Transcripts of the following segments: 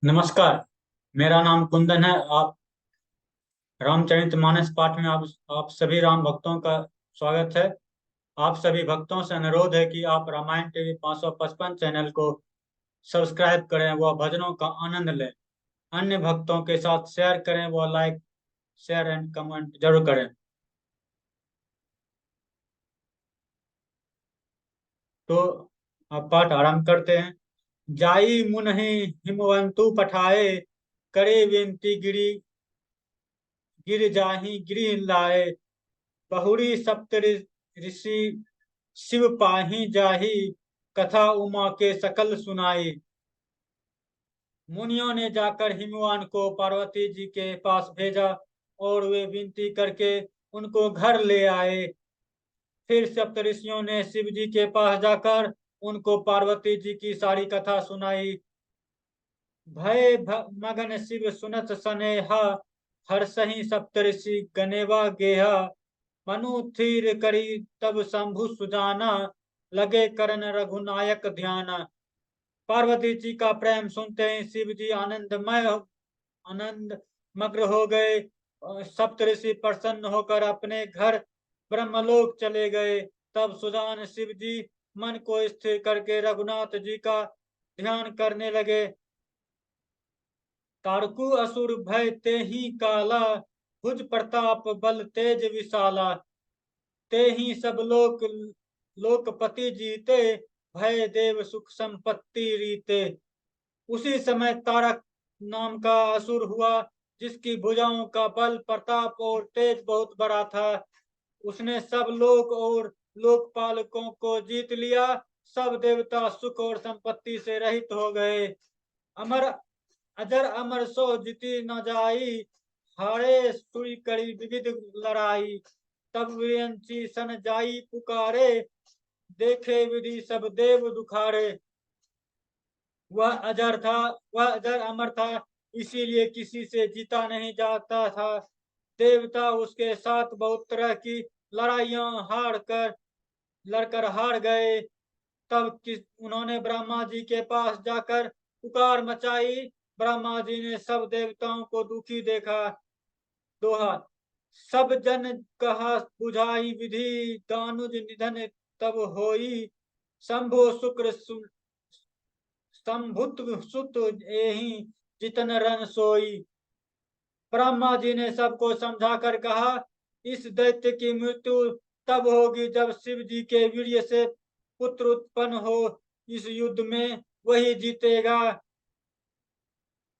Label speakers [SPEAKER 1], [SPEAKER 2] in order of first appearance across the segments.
[SPEAKER 1] नमस्कार। मेरा नाम कुंदन है। आप रामचरितमानस पाठ में आप सभी राम भक्तों का स्वागत है। आप सभी भक्तों से अनुरोध है कि आप रामायण टीवी 555 चैनल को सब्सक्राइब करें, वह भजनों का आनंद लें। अन्य भक्तों के साथ शेयर करें, वह लाइक शेयर एंड कमेंट जरूर करें। तो आप पाठ आरंभ करते हैं। जाई मुनहि हिमवंतु पठाए, करे विनती गिरि गिर जाहि गृह लाए। बहुरी सप्त ऋषि शिव पाहि जाहि, कथा उमा के सकल सुनाई। मुनियों ने जाकर हिमवान को पार्वती जी के पास भेजा और वे विनती करके उनको घर ले आए। फिर सप्तऋषियों ने शिव जी के पास जाकर उनको पार्वती जी की सारी कथा सुनाई। मगन शिव सुनत सनेहा, हर्षहि सप्तऋषि गनेवा गेहा। मनु थीर करी तब शंभु सुजाना, लगे करन रघुनायक ध्यान। पार्वती जी का प्रेम सुनते ही शिव जी आनंद मग्न हो गए। सप्तऋषि प्रसन्न होकर अपने घर ब्रह्मलोक चले गए। तब सुजान शिव जी मन को स्थिर करके रघुनाथ जी का ध्यान करने लगे। तारकु असुर भय ते ही काला, भुज प्रताप बल तेज विशाला। ते ही सब लोकपति जीते, भय देव सुख संपत्ति रीते। उसी समय तारक नाम का असुर हुआ, जिसकी भुजाओं का बल प्रताप और तेज बहुत बड़ा था। उसने सब लोक और लोकपालकों को जीत लिया। सब देवता सुख और संपत्ति से रहित हो गए। अमर अजर अमर सो जीती न जाई, हारे सुई करी विविध लड़ाई। तब वीरंची सन जाई पुकारे, देखे विधि सब देव दुखारे। वह अजर था, वह अजर अमर था, इसीलिए किसी से जीता नहीं जाता था। देवता उसके साथ बहुत तरह की लड़ाइयां लड़कर हार गए। उन्होंने ब्रह्मा जी के पास जाकर पुकार मचाई। ब्रह्मा जी ने सब देवताओं को दुखी देखा। दोहा। सब जन कहा बुझाई विधि, दानुज निधन तब होई। शंभु शुक्र संभुत सुत एहि, जितन रन सोई। ब्रह्मा जी ने सबको समझाकर कहा, इस दैत्य की मृत्यु तब होगी जब शिव जी के वीर्य से पुत्र उत्पन्न हो। इस युद्ध में वही जीतेगा।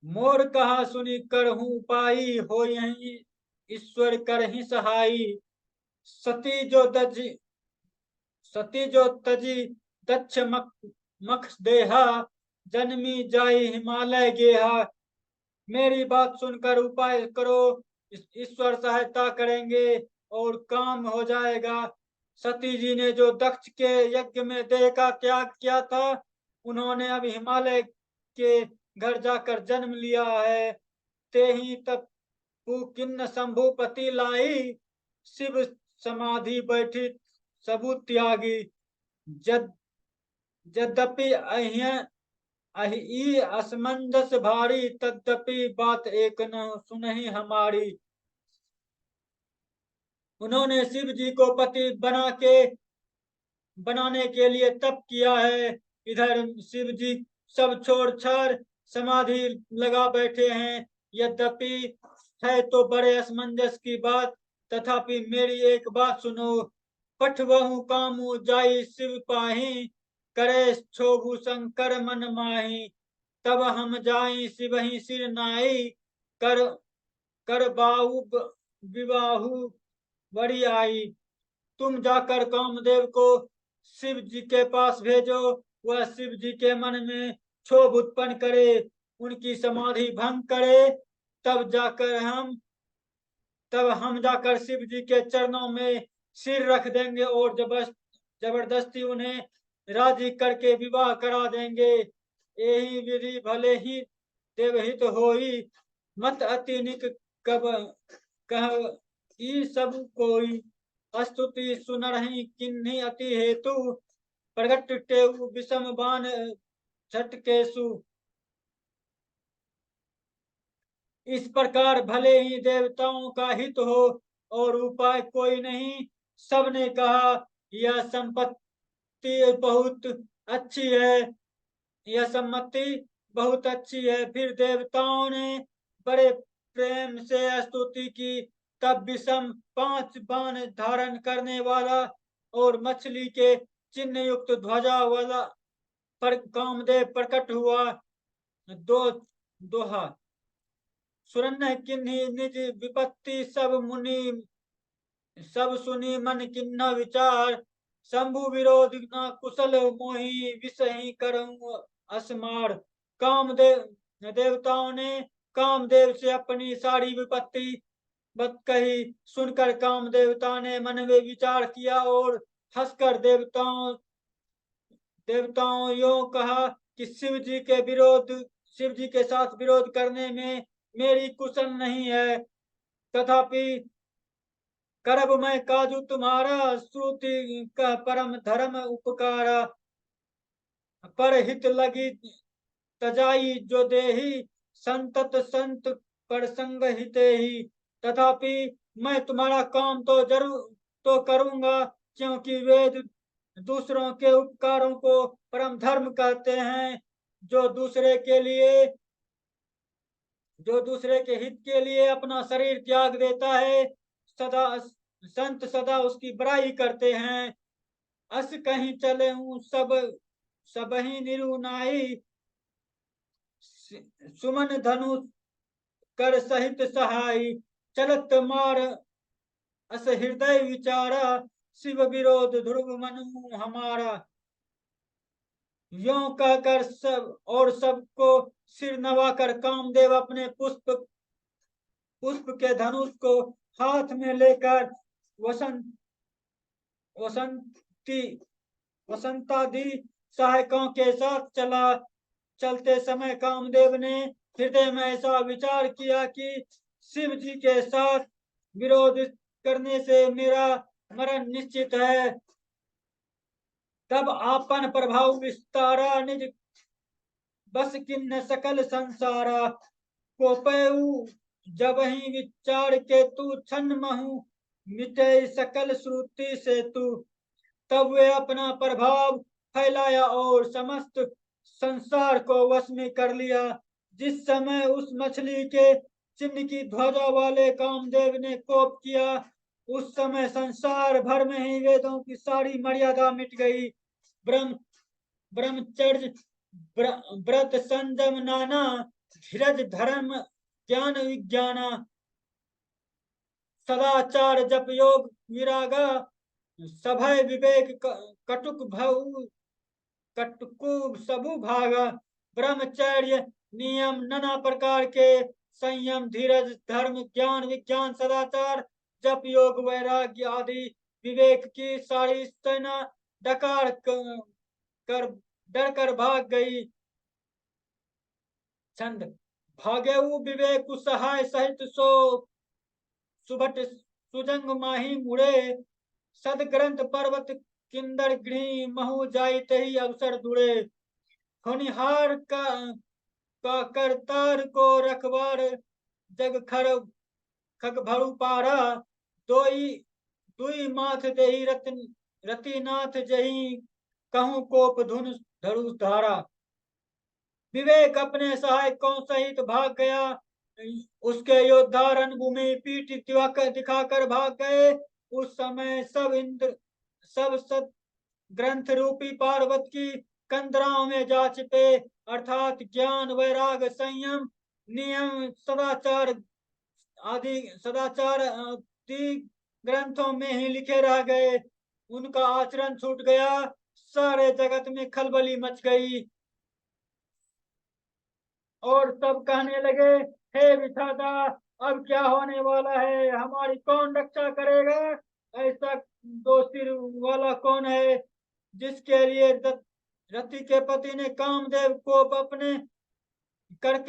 [SPEAKER 1] मोर कहा सुनी कर हूं पाई, हो यही ईश्वर कर ही सहाई। सती जो दजी सती जो तजी दक्ष मख देहा, जन्मी जाई हिमालय गेहा। मेरी बात सुनकर उपाय करो, ईश्वर सहायता करेंगे और काम हो जाएगा। सती जी ने जो दक्ष के यज्ञ में देह का त्याग किया था, उन्होंने अब हिमालय के घर जाकर जन्म लिया है। ते ही तब किन्न शंभुपति लाई, शिव समाधि बैठी सबू त्यागी। जद यद्यपि अहि असमंजस भारी, तद्यपि बात एक न सुनहि हमारी। उन्होंने शिव जी को पति बनाने के लिए तप किया है। इधर शिव जी सब छोड़ छाड़ समाधि लगा बैठे हैं। यद्यपि है तो बड़े असमंजस की बात, तथापि मेरी एक बात सुनो। पठवहु कामु जाई शिव पाही, करे क्षोभु शंकर मन माही। तब हम जाई शिवहि सिर नाई, कर कर विवाहु बड़ी आई। तुम जाकर कामदेव को शिव जी के पास भेजो। वह शिव जी के मन में क्षोभ उत्पन्न करे, उनकी समाधि भंग करे। तब जाकर हम तब हम जाकर शिव जी के चरणों में सिर रख देंगे और जबरदस्ती उन्हें राजी करके विवाह करा देंगे। यही विधि भले ही देवहित होई, मत अति निक कब कह ई सब कोई। स्तुति सुनरहि किन्ही अति हेतु, प्रगट टेउ विषम बान झटकेसु। इस प्रकार भले ही देवताओं का हित हो और उपाय कोई नहीं। सबने कहा यह संपत्ति बहुत अच्छी है, यह सम्मति बहुत अच्छी है। फिर देवताओं ने बड़े प्रेम से स्तुति की। तब विषम 5 बाण धारण करने वाला और मछली के चिन्ह युक्त ध्वजा वाला पर कामदेव प्रकट हुआ। दो दोहा सुरन्न किन्ही निज विपत्ति सब सुनी मन किन्ना विचार। शंभु विरोध न कुशल मोहि विषही करऊं असमार। कामदेव देवताओं ने कामदेव से अपनी सारी विपत्ति बत कही। सुनकर काम देवता ने मन में विचार किया और हंसकर देवताओं यो कहा कि शिव जी के साथ विरोध करने में मेरी कुशल नहीं है। तथापि करब मैं काजू तुम्हारा, श्रुति का परम धर्म उपकारा। पर हित लगी तजाई जो देही, संतत संत पर संग हिते ही। तथापि मैं तुम्हारा काम तो जरूर तो करूंगा, क्योंकि वेद दूसरों के उपकारों को परम धर्म कहते हैं। जो दूसरे के हित के लिए अपना शरीर त्याग देता है, सदा संत सदा उसकी बड़ाई करते हैं। अस कहीं चले हूँ सब ही निरुनाई। सुमन धनु कर सहित सहाय। चलत मार अस हृदय विचारा, शिव विरोध ध्रुव मनु हमारा। यों कहकर सबको सिर नवाकर कामदेव अपने पुष्प के धनुष को हाथ में लेकर वसंत वसंती वसंतादि सहायकों के साथ चला। चलते समय कामदेव ने हृदय में ऐसा विचार किया कि शिव जी के साथ विरोध करने से मेरा मरण निश्चित है। तब आपन प्रभाव विस्तारा, निज बस किन्न सकल संसारा। कोपयु जब ही विचार के तू, छन महु मिटे सकल श्रुति से तू। तब वे अपना प्रभाव फैलाया और समस्त संसार को वश में कर लिया। जिस समय उस मछली के चिन्ह की ध्वजा वाले कामदेव ने कोप किया, उस समय संसार भर में ही वेदों की सारी मर्यादा मिट गई। ब्रह्मचर्य व्रत संयम नाना, धीरज धर्म ज्ञान विज्ञाना। सदाचार जप योग विरागा, सभय विवेक कटुकु सबु भागा। ब्रह्मचर्य नियम नाना प्रकार के, संयम धीरज धर्म ज्ञान विज्ञान सदाचार जप योग वैराग्य आदि विवेक की सारी सेना डकार कर डर कर भाग गई। छंद भाग्यऊ विवेक सहाय सहित सो सुभट सुजंग माही मुड़े। सदग्रंथ पर्वत किंदर गृह महु जाइत ही अवसर दुड़े। होनिहार का करतार को रखवार, जग खग भरु पारा। दुई माथ देही रतिनाथ जही, कहूं कोप धुन धरु धारा। विवेक अपने सहायकों सहित भाग गया। उसके योद्धा रणभूमि पीठ दिखाकर भाग गए। उस समय सब सत ग्रंथ रूपी पार्वत की कंदराओं में जा छिपे, अर्थात ज्ञान वैराग संयम नियम सदाचार आदि ग्रंथों में ही लिखे रह गए। उनका आचरण छूट गया। सारे जगत में खलबली मच गई और सब कहने लगे, हे विधाता, अब क्या होने वाला है? हमारी कौन रक्षा करेगा? ऐसा दो सिर वाला कौन है जिसके लिए रति के पति ने कामदेव को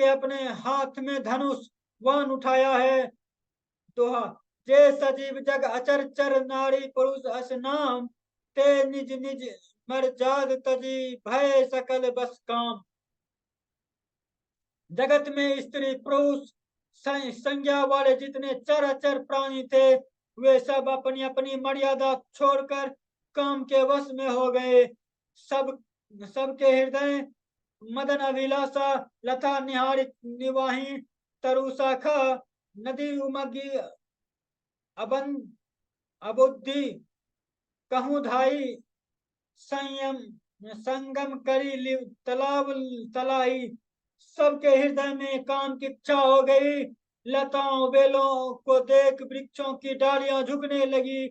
[SPEAKER 1] अपने हाथ में धनुष वन उठाया है। दोहा जे सजीव जग अचर चर, नारी पुरुष अस नाम। ते निज निज मर जाग तजी, भय सकल बस काम। जगत में स्त्री पुरुष संज्ञा वाले जितने चराचर प्राणी थे वे सब अपनी अपनी मर्यादा छोड़कर काम के वश में हो गए। सब सबके हृदय मदन अभिलाषा लता निहारित निवाही तरु शाखा नदी उमगी अबन अबुद्धि कहूँ धाई संयम संगम करी तालाब तलाई। सबके हृदय में काम की इच्छा हो गई। लताओं बेलों को देख वृक्षों की डालियां झुकने लगी।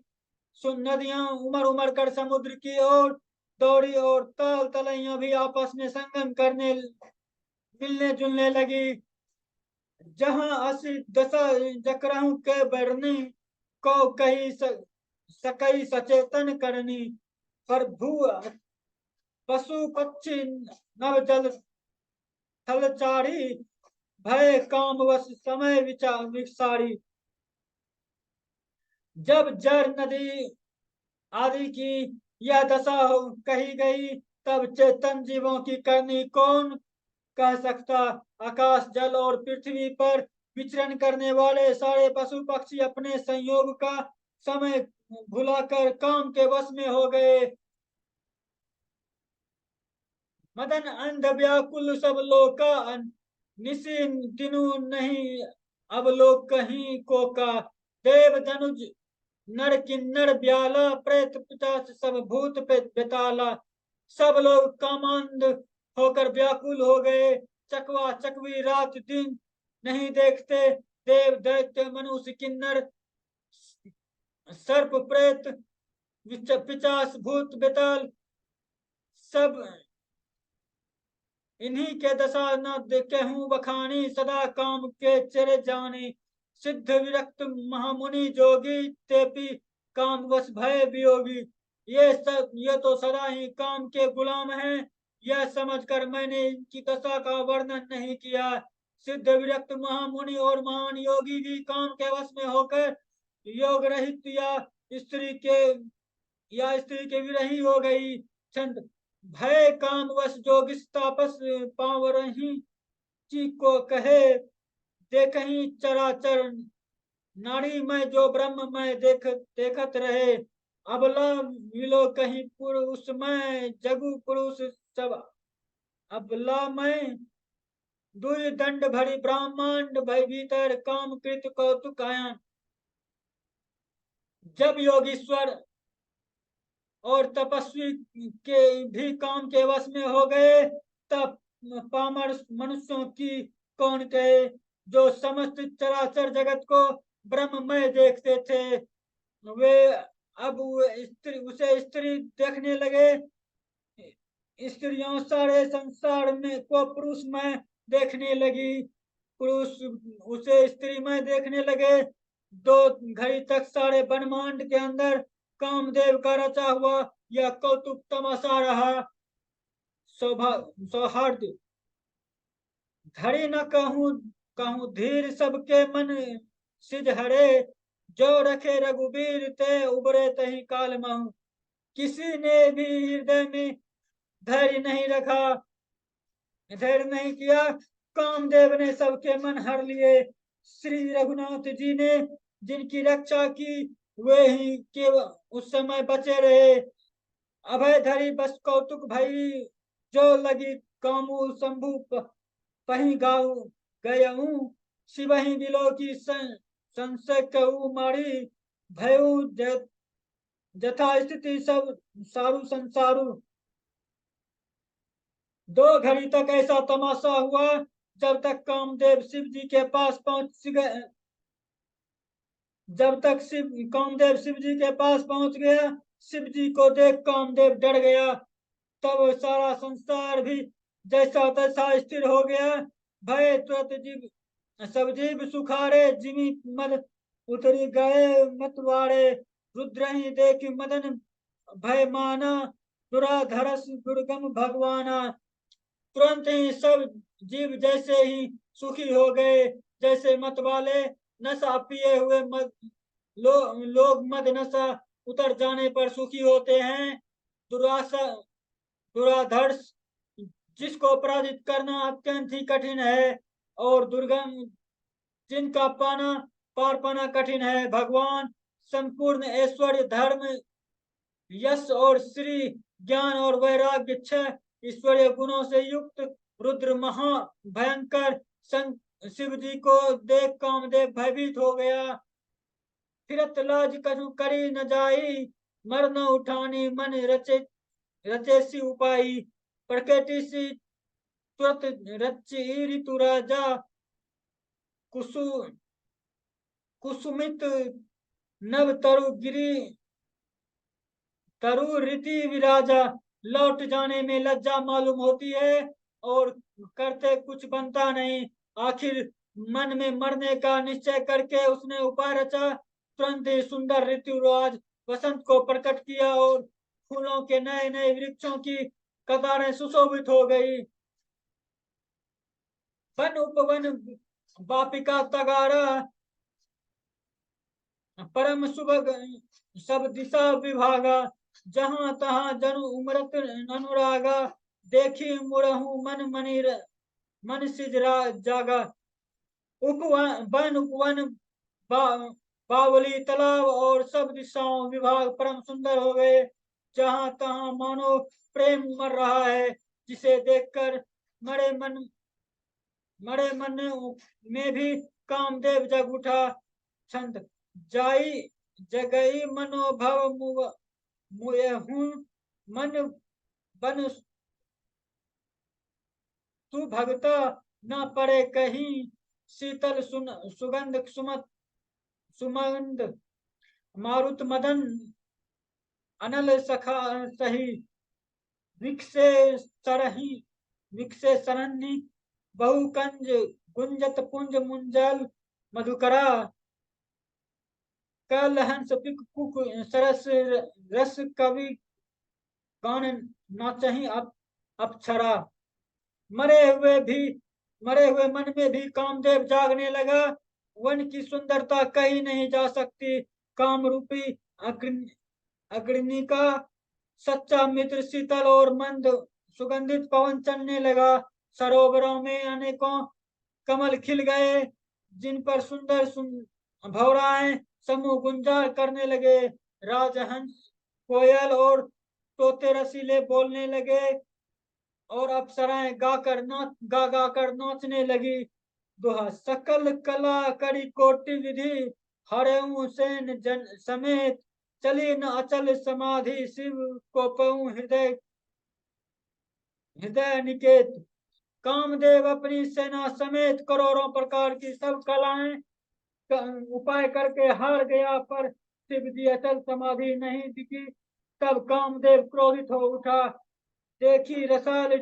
[SPEAKER 1] नदियां उमड़ उमड़ कर समुद्र की ओर दौड़ी और ताल तलैया भी आपस में संगम करने मिलने जुलने लगी। जहां असी दशा जकराहू के बरनी को कही सकई सचेतन करनी पर भू पशु पक्षी नव जल थलचारी भय कामवश समय विचार विसारी। जब जर नदी आदि की यह दशा कही गई तब चेतन जीवों की करनी कौन कह सकता। आकाश जल और पृथ्वी पर विचरण करने वाले सारे पशु पक्षी अपने संयोग का समय भुलाकर काम के वश में हो गए। मदन अंध व्याकुल सब लोग का निसी दिनु नहीं अब लोग कहीं को का। देव धनुज नर किन्नर ब्याला प्रेत पिशाच सब भूत बेताला। सब लोग कामांध होकर व्याकुल हो गए। चकवा चकवी रात दिन नहीं देखते। देव दैत्य मनुष्य किन्नर सर्प प्रेत पिशाच भूत बेताल सब इन्हीं के दशा न कहूँ बखानी सदा काम के चरे जानी। सिद्ध विरक्त महामुनि जोगी तेपी काम वश भय वियोगी। ये तो सदा ही काम के गुलाम हैं। यह समझकर मैंने इनकी दशा का वर्णन नहीं किया। सिद्ध विरक्त महामुनि और महान योगी भी काम के वश में होकर योग रहित या स्त्री के विरही हो गई। छंद भय काम वश जोगिस तापस पावरही ची को कहे देखही चराचर नारी में जो ब्रह्म में देखत रहे। अबला मिलो कहीं पुरुष में जगु पुरुष सब अबला में दुई दंड भरी ब्रह्मांड भय भीतर काम कृत कौतुक आया। जब योगीश्वर और तपस्वी के भी काम के वश में हो गए तब पामर मनुष्यों की कौन कहे जो समस्त चराचर जगत को ब्रह्ममय देखते थे। वे अब उसे स्त्री देखने लगे। स्त्रियों सारे संसार में को पुरुष में देखने लगी। पुरुष उसे स्त्री में देखने लगे। दो घड़ी तक सारे ब्रह्मांड के अंदर कामदेव का रचा हुआ यह कौतुक तमाशा रहा। सौहार्द घड़ी न कहूँ धीर सबके मन सिज हरे। जो रखे रघुबीर ते उबरे तही काल महू। किसी ने भी हृदय में धैर्य नहीं रखा, धैर्य नहीं किया। कामदेव ने सबके मन हर लिए। श्री रघुनाथ जी ने जिनकी रक्षा की वे ही केवल उस समय बचे रहे। अभय धरी बस कौतुक भई जो लगी कामू शंभु पही गाऊ गयऊ। शिवही बिलो की संशय कहू मारी भयऊ जथा स्थिति सब सारू संसारू। दो घड़ी तक ऐसा तमाशा हुआ जब तक कामदेव शिव जी के पास पहुंच गए। जब तक कामदेव शिव जी के पास पहुंच गया। शिव जी को देख कामदेव डर गया। तब सारा संसार भी जैसा तैसा स्थिर हो गया। भय तुरंत जीव सब जीव सुखारे जिमी मद उतरी गए मतवाड़े। रुद्र ही देख मदन भय माना दुराधरस दुर्गम भगवाना। तुरंत ही सब जीव जैसे ही सुखी हो गए जैसे मत वाले नशा पिए हुए लोग मद नशा उतर जाने पर सुखी होते हैं। दुराधर्ष जिसको पराजित करना अत्यंत ही कठिन है और दुर्गम जिनका पार पाना कठिन है। भगवान संपूर्ण ऐश्वर्य, धर्म, यश और श्री, ज्ञान और वैराग्य, छह ईश्वरीय गुणों से युक्त रुद्र महा भयंकर शिव जी को देख कामदेव भयभीत हो गया। फिरत लाज कछु करी न जाई, मर न उठानी मन रचेसी उपाई। प्रकृति सी तुरत रची ऋतु राजा, कुसु कुसुमित नव तरु गिरी तरु रीति विराजा। लौट जाने में लज्जा मालूम होती है और करते कुछ बनता नहीं। आखिर मन में मरने का निश्चय करके उसने उपाय रचा। तुरंत ही सुंदर ऋतुराज वसंत को प्रकट किया और फूलों के नए नए वृक्षों की कतारें सुशोभित हो गई। वन उपवन वापिका तगारा, परम सुभग सब दिशा विभागा। जहां तहां जनु उमरत अनुरागा, देखी मुरहु मन सिजरा जागा। उपवन बावली तालाब और सब दिशाओं विभाग परम सुंदर हो गए। जहां तहां मानो प्रेम उमड़ रहा है, जिसे देखकर मरे मन में भी कामदेव जग उठा। छंद जाई जगई मनोभव मुयहु, मन बन तू भगता न पड़े कहीं। शीतल सुगंध सुमंद मारुत मदन अनल सखा सही। विकसे सरही बहुकंज गुंजत पुंज मुंजल मधुकरा। कल हंस पिक कुक सरस रस कवि गान नाचही अप्सरा। मरे हुए मन में भी कामदेव जागने लगा। वन की सुंदरता कही नहीं जा सकती। काम रूपी अग्नि का सच्चा मित्र शीतल और मंद सुगंधित पवन चलने लगा। सरोवरों में अनेकों कमल खिल गए, जिन पर सुंदर भौराएं समूह गुंजार करने लगे। राजहंस, कोयल और तोते रसीले बोलने लगे और अप्सराएं गा कर नाचने लगी। दोहा सकल कला करी कोटि विधि, हरऊ सेन जन समेत। चली न अचल समाधि, शिव को पऊ हृदय निकेत। कामदेव अपनी सेना समेत करोड़ों प्रकार की सब कलाएं उपाय करके हार गया, पर शिव जी अचल समाधि नहीं दिखी। तब कामदेव क्रोधित हो उठा। देखी रसाल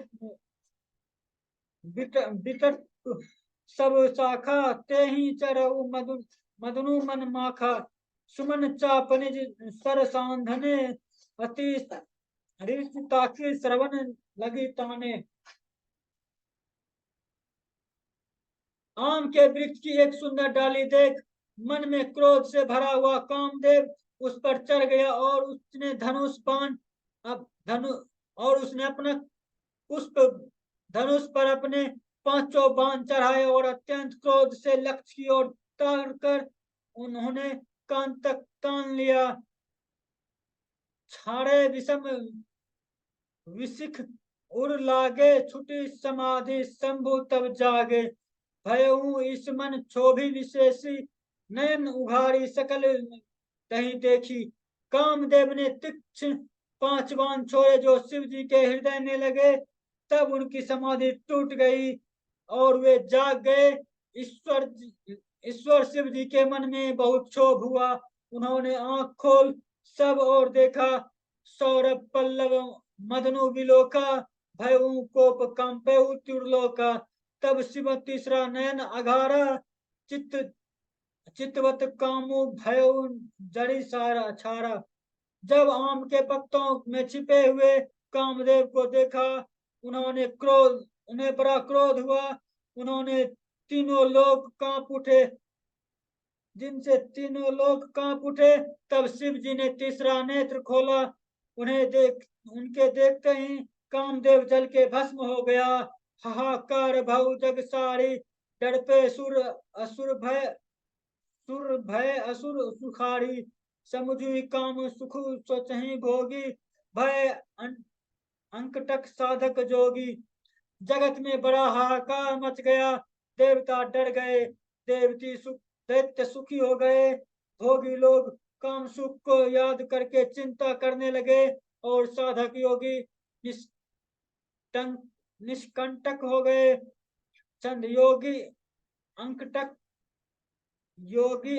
[SPEAKER 1] बिटट सब शाखा, ते ही चरऊ मदनु मन माखा। सुमन चाप निज सर सांधने, अति ताकि श्रवण लगी ताने। आम के वृक्ष की एक सुंदर डाली देख मन में क्रोध से भरा हुआ कामदेव उस पर चढ़ गया और उसने उसने अपना पुष्प धनुष पर अपने पांचों बाण चढ़ाए और अत्यंत क्रोध से लक्ष्य की ओर ताड़ कर उन्होंने कान तक तान लिया। छाड़े विषम विशिख उड़ लागे, छुटी समाधि शंभु तब जागे। भयऊ इस मन क्षोभी विशेषी, नयन उघारी सकल तही देखी। कामदेव ने तीक्ष्ण 5 बाण छोड़े जो शिव जी के हृदय में लगे। तब उनकी समाधि टूट गई और वे जाग गए। ईश्वर शिव जी के मन में बहुत क्षोभ हुआ। उन्होंने आंख खोल सब और देखा। सौरभ पल्लव मदनु विलोका, भयऊ कोप कंपेऊ त्रिलोका। तब शिव तीसरा नयन अघारा, चितवत कामु भयऊ जड़ी सारा छारा। जब आम के पत्तों में छिपे हुए कामदेव को देखा, उन्हें बड़ा क्रोध हुआ। उन्होंने तीनों लोग कांप उठे जिनसे तीनों लोग कांप उठे। तब शिव जी ने तीसरा नेत्र खोला। उनके देखते ही कामदेव जल के भस्म हो गया। हाहाकार भाऊ जग सारी, डर पे सुर भय असुर सुखारी, समुझी काम सुख सोचहि भोगी, भय अंकटक साधक जोगी। जगत में बड़ा हाहाकार मच गया, देवता डर गए, दैत्य सुखी हो गए। भोगी लोग काम सुख को याद करके चिंता करने लगे, और साधक योगी निष्कंटक हो गए। चंद योगी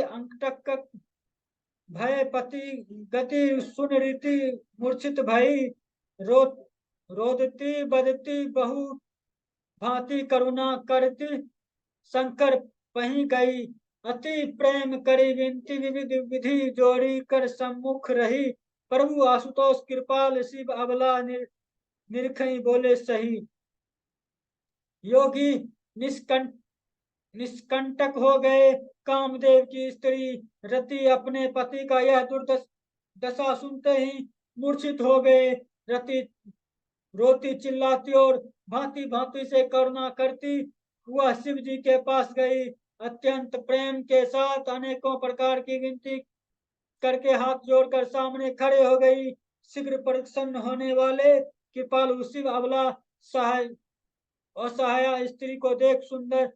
[SPEAKER 1] अंकटक भय पति गति सुन रीति मूर्छित भई, रो रोदती बदती बहु भांति करुणा करती, शंकर पही गई अति प्रेम करी विनती, विविध विधि जोड़ी कर सम्मुख रही। प्रभु आशुतोष कृपाल शिव अबला निरखई बोले सही। योगी निष्कंटक हो गए। कामदेव की स्त्री रति अपने पति का यह दुर्दशा सुनते ही मूर्छित हो गए। रति रोती चिल्लाती और भांति भांति से करुणा करती वह शिव जी के पास गई। अत्यंत प्रेम के साथ अनेकों प्रकार की विनती करके हाथ जोड़कर सामने खड़े हो गई। शीघ्र प्रसन्न होने वाले कृपालु शिव अबला असहाय स्त्री को देख सुंदर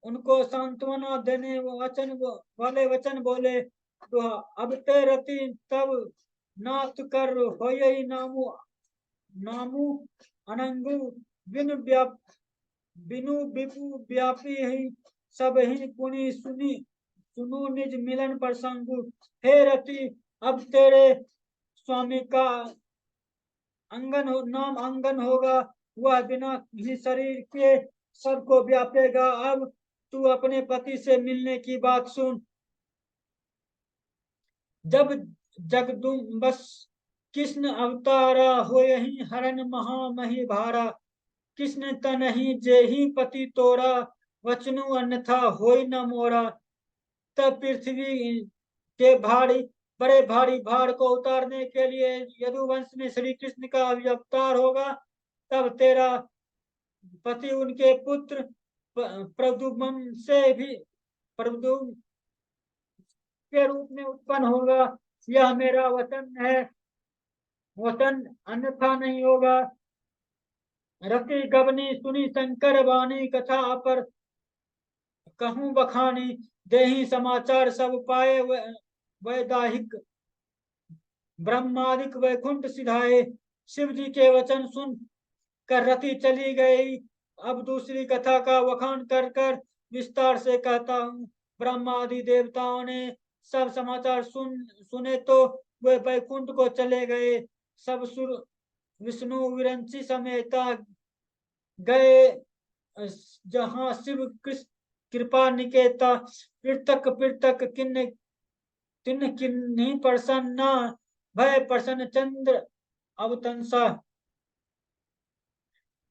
[SPEAKER 1] उनको सांत्वना देने वाले वचन बोले, तो अब ते रति तब नाथ कर हो नामू अनंगु बिनु विपु व्यापी ही सब ही पुनि सुनु निज मिलन प्रसंगु। हे रति अब तेरे स्वामी का नाम अंगन होगा, वह बिना ही शरीर के सबको व्यापेगा। अब तू अपने पति से मिलने की बात सुन। जब जगदुम्बस कृष्ण अवतारा हो यही हरण महामही भारा, कृष्ण तनहि जेहि पति तोरा, वचनु अन्यथा होय न मोरा। तब पृथ्वी के बड़े भारी भार को उतारने के लिए यदुवंश में श्री कृष्ण का अवतार होगा। तब तेरा पति उनके पुत्र प्रद्युम्न के रूप में उत्पन्न होगा। यह मेरा वचन है, वचन अन्यथा नहीं होगा। रति गबनी सुनी शंकर वाणी, कथा पर कहूं बखानी। देही समाचार सब पाए वैदाहिक ब्रह्मादिक वैकुंठ सिधाए। शिव जी के वचन सुन कर रति चली गई। अब दूसरी कथा का वखान कर कर विस्तार से कहता हूँ। ब्रह्मादि देवताओं ने सब समाचार सुने तो वे वैकुंठ को चले गए। सब सुर विष्णु विरंची समेता गए जहाँ शिव कृपा निकेता। पृथक पृथक किन्हीं प्रसन्न भय प्रसन्न चंद्र अवतंसा।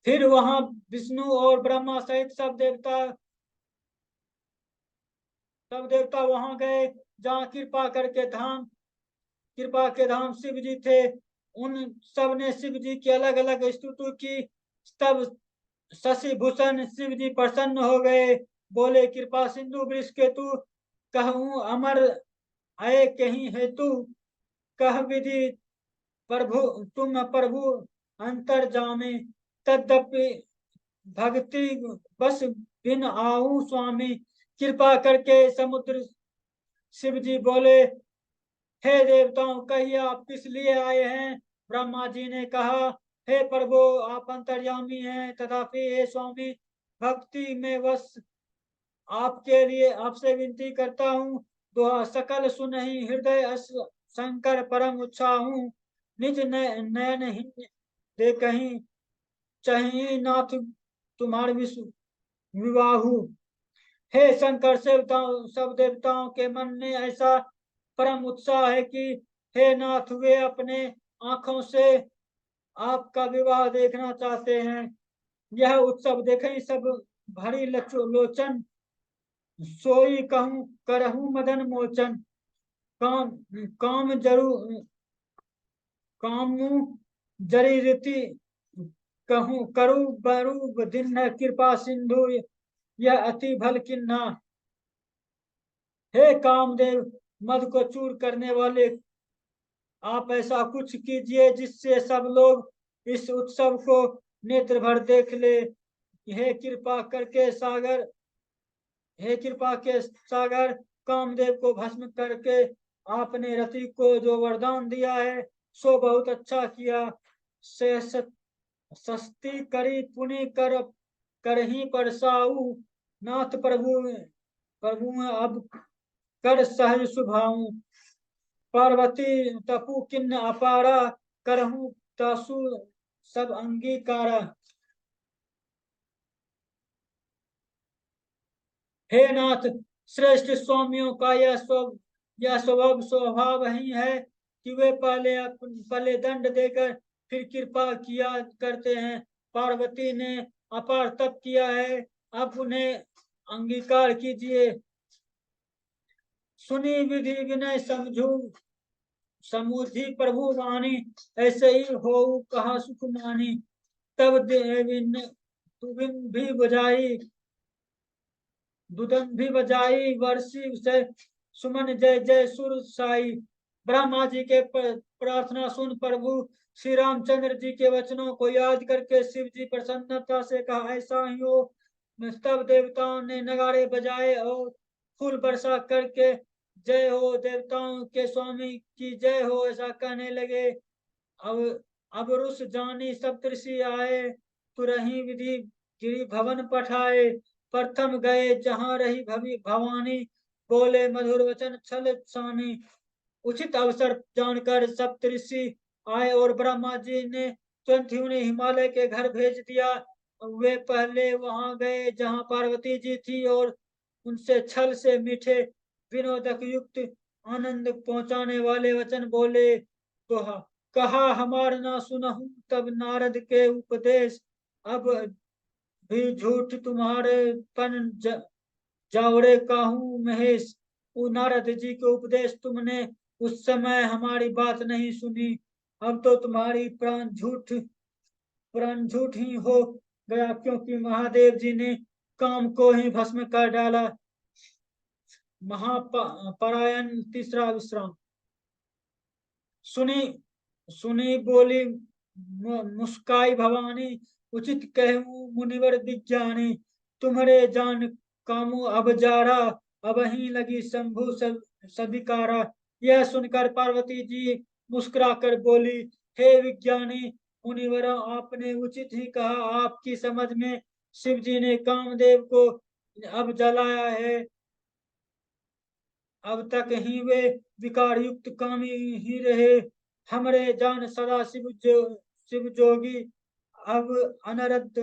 [SPEAKER 1] फिर वहां विष्णु और ब्रह्मा सहित सब देवता वहां गए जहाँ कृपा के धाम शिव जी थे। उन सब ने शिव जी की अलग अलग स्तुति की। तब शशि भूषण शिव जी प्रसन्न हो गए, बोले कृपा सिंधु वृष के तू कहूँ अमर आए कहीं हेतु, कह विधि तुम प्रभु अंतर जामे। तद्यपि भक्ति बस बिन आऊ स्वामी। कृपा करके समुद्र शिव जी बोले, हे देवताओं कहिए आप किस लिए आए हैं। ब्रह्मा जी ने कहा, हे प्रभु आप अंतर्यामी हैं, तथापि हे स्वामी भक्ति में बस आपके लिए आपसे विनती करता हूँ। दुआ सकल सुनहि हृदय शंकर परम उत्साह हूँ। निज नयन दे कहीं चाहिए नाथ तुम्हारे विवाहु। हे शंकर सब देवताओं के मन में ऐसा परम उत्साह है कि हे नाथ वे अपने आंखों से आपका विवाह देखना चाहते हैं। यह उत्सव देखें सब भरी लोचन, सोई कहूँ करहूँ मदन मोचन। काम काम कामू जरी रीति कहूँ करु बरु दिन कृपा सिंधु। यह अति भल किन्ना। हे कामदेव, मद को चूर करने वाले, आप ऐसा कुछ कीजिए जिससे सब लोग इस उत्सव को नेत्र भर देख ले। हे कृपा करके सागर, हे कृपा के सागर, कामदेव को भस्म करके आपने रति को जो वरदान दिया है सो बहुत अच्छा किया। से सस्ती करी पुनि कर करही परसाऊ, नाथ प्रभु प्रभु अब कर सहज सुभाऊ। पार्वती तपु किन्न अपारा, करहूं तासु सब अंगीकारा। हे नाथ, श्रेष्ठ स्वामियों का यह स्वभाव ही है कि वे पहले दंड देकर फिर कृपा किया करते हैं। पार्वती ने अपार तप किया है, अब उन्हें अंगीकार कीजिए। सुनी विधि विनय समझू समुझी प्रभु वाणी, ऐसे ही हो कहा सुख मानी। तब देवी ने तुबिन भी बजाई, दुदन भी बजाई, वर्षी से सुमन जय जय सुर साई। ब्रह्मा जी के प्रार्थना सुन प्रभु श्री रामचंद्र जी के वचनों को याद करके शिव जी प्रसन्नता से कहा ऐसा ही हो। तब देवताओं ने नगाड़े बजाए और फूल वर्षा करके जय हो देवताओं के स्वामी की जय हो ऐसा कहने लगे। अब रुस जानी सप्तऋषि आए, तुरही विधि गिरि भवन पठाए। प्रथम गए जहां रही भवानी, बोले मधुर वचन छल सानी। उचित अवसर जानकर सप्तऋषि आए और ब्रह्मा जी ने तुरंत ही उन्हें हिमालय के घर भेज दिया। वे पहले वहां गए जहां पार्वती जी थी और उनसे छल से मीठे विनोदक युक्त आनंद पहुंचाने वाले वचन बोले। कहा कहा हमार ना सुनहु तब नारद के उपदेश, अब भी झूठ तुम्हारे पन जावड़े काहू महेश। नारद जी के उपदेश तुमने उस समय हमारी बात नहीं सुनी, अब तो तुम्हारी प्राण झूठ ही हो गया, क्योंकि महादेव जी ने काम को ही भस्म कर डाला। महापरायण तीसरा विश्राम। सुनी सुनी बोली मुस्काई भवानी, उचित कहूँ मुनिवर विज्ञानी। तुम्हारे जान कामू अब जारा, अब ही लगी शंभु सविकारा। यह सुनकर पार्वती जी मुस्कुराकर बोली, हे विज्ञानी मुनिवर, आपने उचित ही कहा। आपकी समझ में शिव जी ने कामदेव को अब जलाया है। अब तक ही वे विकार युक्त कामी ही रहे। हमरे जान सदा शिव जोगी, अब अनरद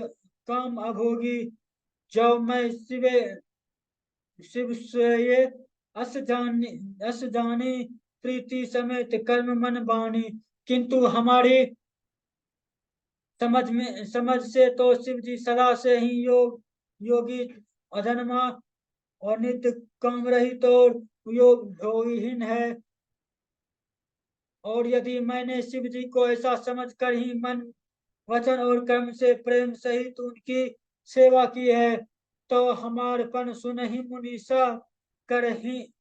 [SPEAKER 1] काम अभोगी। जो मैं शिव से अस जानी, प्रीति समेत कर्म मन बानी। किंतु हमारी समझ से तो शिव जी सदा से ही योगी, अधर्मा और नित्य काम रहित और योग भोगहीन है। और यदि मैंने शिव जी को ऐसा समझकर ही मन वचन और कर्म से प्रेम सहित उनकी सेवा की है, तो हमारपन सुन ही मुनीसा कर ही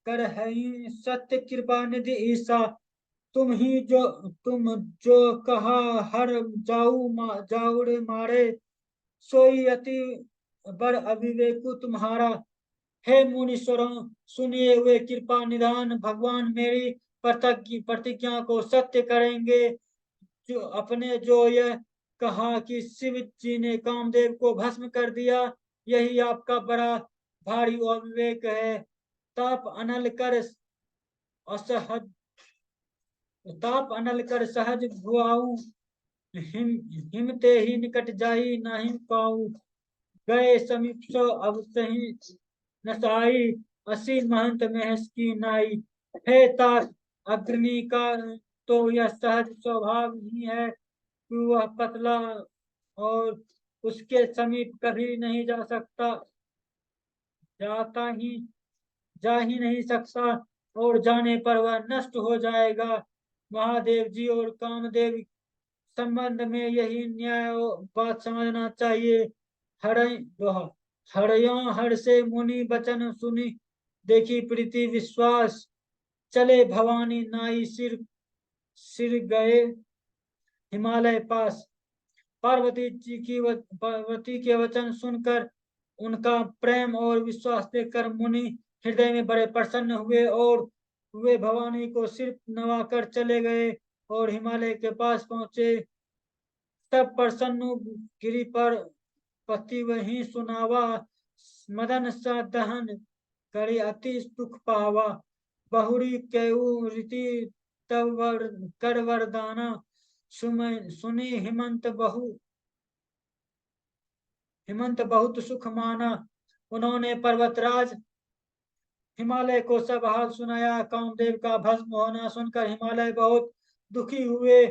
[SPEAKER 1] सत्य कृपा निधि ईसा। तुम जो कहा हर जाऊड़ मारे, सोई अति बड़ अविवेकु तुम्हारा। हे मुनीश्वरों, सुनिए हुए कृपा निधान भगवान मेरी प्रतिज्ञा को सत्य करेंगे। जो यह कहा कि शिव जी ने कामदेव को भस्म कर दिया, यही आपका बड़ा भारी अविवेक है। ताप अनल कर असहज ताप अनल कर सहज भुआऊ, हिम हिमते ही निकट जाई नहीं पाऊ। गए समीप सो अब सही नसाई, असी महंत महेश की नाई। हे तात अग्नि का तो यह सहज स्वभाव ही है कि वह पतला और उसके समीप कभी नहीं जा सकता, जाता ही जा ही नहीं सकता, और जाने पर वह नष्ट हो जाएगा। महादेव जी और कामदेव संबंध में यही न्याय बात समझना चाहिए। हर दोहा। हरयो हर से मुनि बचन सुनी, देखी प्रीति विश्वास, चले भवानी नाई सिर सिर गए हिमालय पास। पार्वती के वचन सुनकर उनका प्रेम और विश्वास देखकर मुनि हृदय में बड़े प्रसन्न हुए और वे भवानी को सिर नवाकर चले गए और हिमालय के पास पहुंचे। तब प्रसन्न गिरि पर पति वही सुनावा, मदन सा दहन करी अति सुख पावा। बहुरी केऊ रीति तब कर वरदाना, सुनी हिमंत बहुत सुख माना। उन्होंने पर्वतराज हिमालय को सब हाल सुनाया। कामदेव का भस्म होना सुनकर हिमालय बहुत दुखी हुए।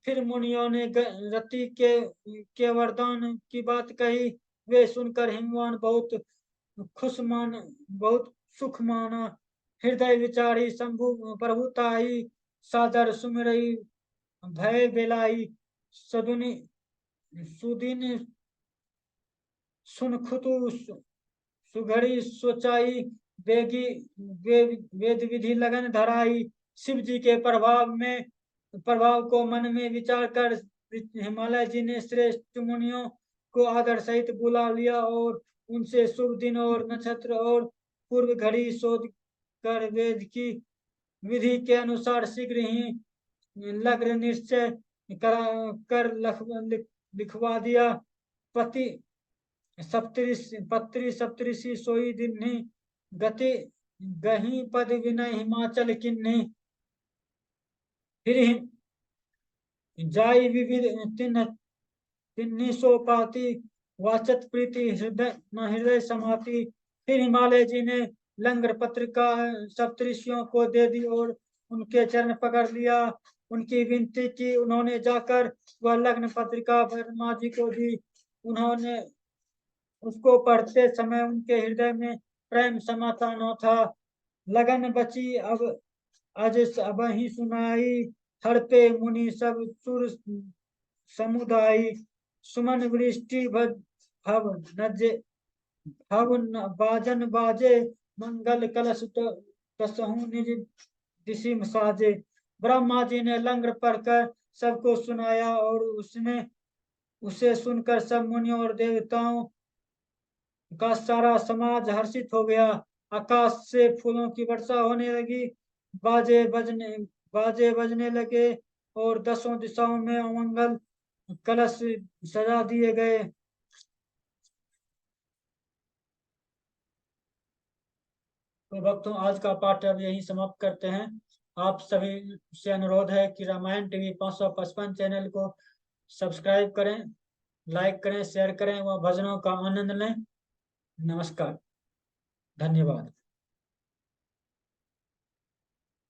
[SPEAKER 1] फिर मुनियों ने रति के वरदान की बात कही। वे सुनकर हिमवान बहुत सुख माना। हृदय विचारी शंभु प्रभुताई, सादर सुमिरई भय बेलाई। सदुनि सुदिन सुनखुतु सुघड़ी सोचाई, वेद विधि लगन धराई। शिव जी के प्रभाव को मन में विचार कर हिमालय जी ने श्रेष्ठ मुनियों को आदर सहित बुला लिया और उनसे शुभ दिन और नक्षत्र और पूर्व घड़ी शोध कर वेद की विधि के अनुसार शीघ्र ही लग्न निश्चय कर लिखवा दिया। पति पत्री सप्तऋषि सोई दिन्ही, गति गही पद विनय हिमाचल किन्ही। फिर जाई विविध तिन्ही सो पाती, वाचत प्रीति हृदय समाती। फिर हिमालय जी ने लंगर पत्रिका सप्तऋषियों को दे दी और उनके चरण पकड़ लिया। उनकी विनती की। उन्होंने जाकर वह लग्न पत्रिका ब्रह्मा जी को दी। उन्होंने उसको पढ़ते समय उनके हृदय में प्रेम समाता न था। लगन बची अब ही सुनाई, हड़पे मुनि सब सुर समुदाय। सुमन वृष्टि भव नजे भव बाजन बाजे, मंगल कलश कसहु निज दिशिम साजे। ब्रह्मा जी ने लंगर पढ़कर सबको सुनाया और उसे सुनकर सब मुनियों और देवताओं का सारा समाज हर्षित हो गया। आकाश से फूलों की वर्षा होने लगी, बाजे बजने लगे और दसों दिशाओं में अमंगल कलश सजा दिए गए। तो भक्तों, आज का पाठ अब यही समाप्त करते हैं। आप सभी से अनुरोध है कि रामायण टीवी 555 चैनल को सब्सक्राइब करें, लाइक करें, शेयर करें व भजनों का आनंद लें। नमस्कार, धन्यवाद।